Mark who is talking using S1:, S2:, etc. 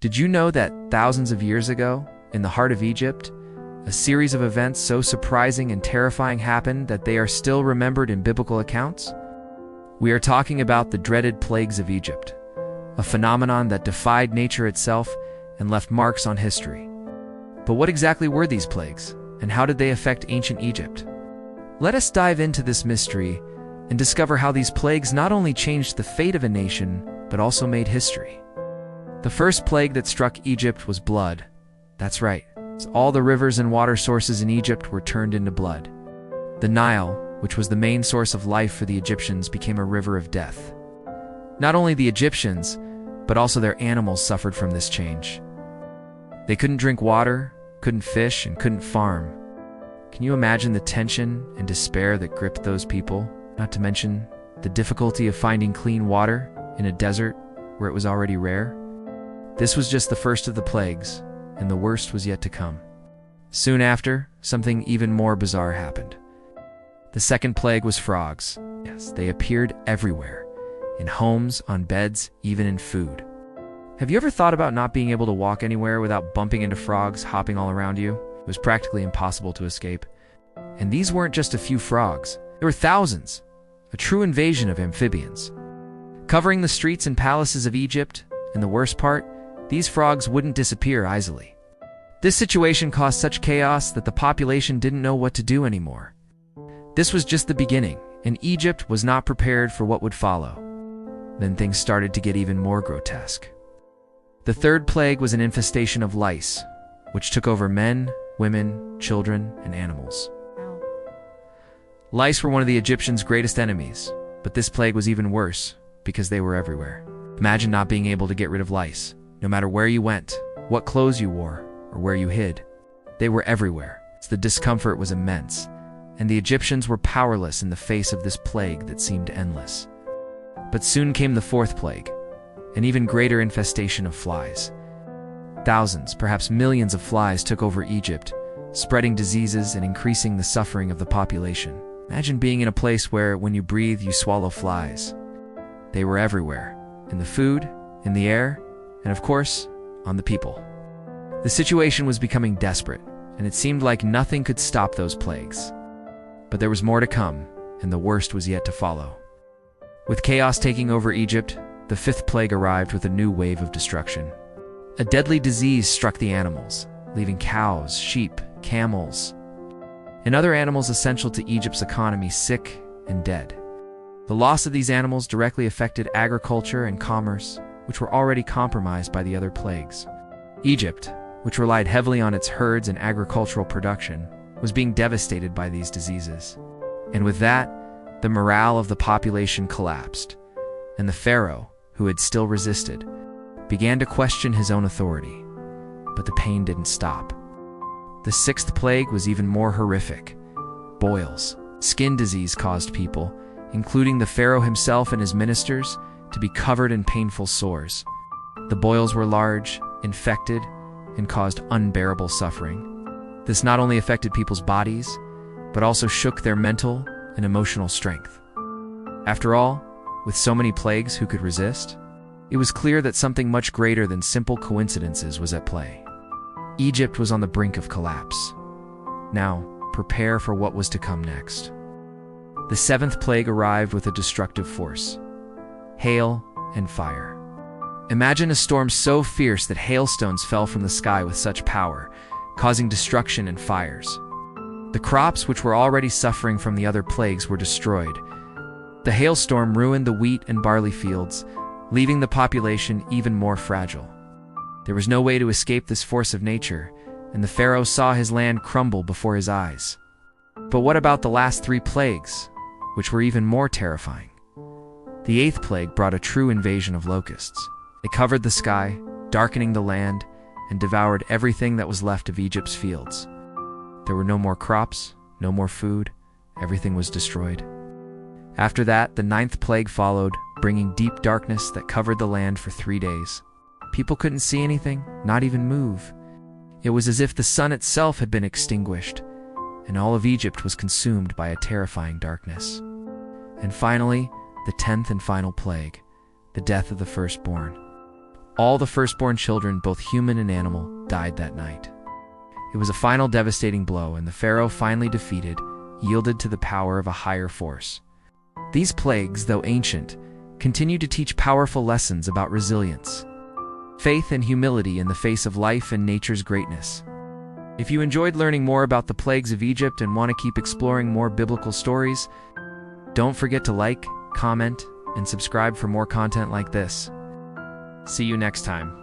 S1: Did you know that thousands of years ago, in the heart of Egypt, a series of events so surprising and terrifying happened that they are still remembered in biblical accounts? We are talking about the dreaded plagues of Egypt, a phenomenon that defied nature itself and left marks on history. But what exactly were these plagues, and how did they affect ancient Egypt? Let us dive into this mystery and discover how these plagues not only changed the fate of a nation, but also made history. The first plague that struck Egypt was blood. That's right, all the rivers and water sources in Egypt were turned into blood. The Nile, which was the main source of life for the Egyptians, became a river of death. Not only the Egyptians, but also their animals suffered from this change. They couldn't drink water, couldn't fish, and couldn't farm. Can you imagine the tension and despair that gripped those people? Not to mention the difficulty of finding clean water in a desert where it was already rare. This was just the first of the plagues, and the worst was yet to come. Soon after, something even more bizarre happened. The second plague was frogs. Yes, they appeared everywhere, in homes, on beds, even in food. Have you ever thought about not being able to walk anywhere without bumping into frogs hopping all around you? It was practically impossible to escape. And these weren't just a few frogs. There were thousands, a true invasion of amphibians. Covering the streets and palaces of Egypt, and the worst part, these frogs wouldn't disappear easily. This situation caused such chaos that the population didn't know what to do anymore. This was just the beginning, and Egypt was not prepared for what would follow. Then things started to get even more grotesque. The third plague was an infestation of lice, which took over men, women, children, and animals. Lice were one of the Egyptians' greatest enemies, but this plague was even worse because they were everywhere. Imagine not being able to get rid of lice. No matter where you went, what clothes you wore, or where you hid, they were everywhere. The discomfort was immense, and the Egyptians were powerless in the face of this plague that seemed endless. But soon came the fourth plague, an even greater infestation of flies. Thousands, perhaps millions of flies took over Egypt, spreading diseases and increasing the suffering of the population. Imagine being in a place where, when you breathe, you swallow flies. They were everywhere, in the food, in the air, and of course, on the people. The situation was becoming desperate, and it seemed like nothing could stop those plagues. But there was more to come, and the worst was yet to follow. With chaos taking over Egypt, the fifth plague arrived with a new wave of destruction. A deadly disease struck the animals, leaving cows, sheep, camels, and other animals essential to Egypt's economy sick and dead. The loss of these animals directly affected agriculture and commerce, which were already compromised by the other plagues. Egypt, which relied heavily on its herds and agricultural production, was being devastated by these diseases. And with that, the morale of the population collapsed, and the Pharaoh, who had still resisted, began to question his own authority. But the pain didn't stop. The sixth plague was even more horrific. Boils, skin disease caused people, including the Pharaoh himself and his ministers, to be covered in painful sores. The boils were large, infected, and caused unbearable suffering. This not only affected people's bodies, but also shook their mental and emotional strength. After all, with so many plagues, who could resist? It was clear that something much greater than simple coincidences was at play. Egypt was on the brink of collapse. Now, prepare for what was to come next. The seventh plague arrived with a destructive force: hail and fire. Imagine a storm so fierce that hailstones fell from the sky with such power, causing destruction and fires. The crops, which were already suffering from the other plagues, were destroyed. The hailstorm ruined the wheat and barley fields, leaving the population even more fragile. There was no way to escape this force of nature, and the Pharaoh saw his land crumble before his eyes. But what about the last three plagues, which were even more terrifying? The eighth plague brought a true invasion of locusts. They covered the sky, darkening the land, and devoured everything that was left of Egypt's fields. There were no more crops, no more food, everything was destroyed. After that, the ninth plague followed, bringing deep darkness that covered the land for 3 days. People couldn't see anything, not even move. It was as if the sun itself had been extinguished, and all of Egypt was consumed by a terrifying darkness. And finally, the 10th and final plague, the death of the firstborn. All the firstborn children, both human and animal, died that night. It was a final devastating blow, and the Pharaoh, finally defeated, yielded to the power of a higher force. These plagues, though ancient, continue to teach powerful lessons about resilience, faith, and humility in the face of life and nature's greatness. If you enjoyed learning more about the plagues of Egypt and want to keep exploring more biblical stories, don't forget to like, comment, and subscribe for more content like this. See you next time.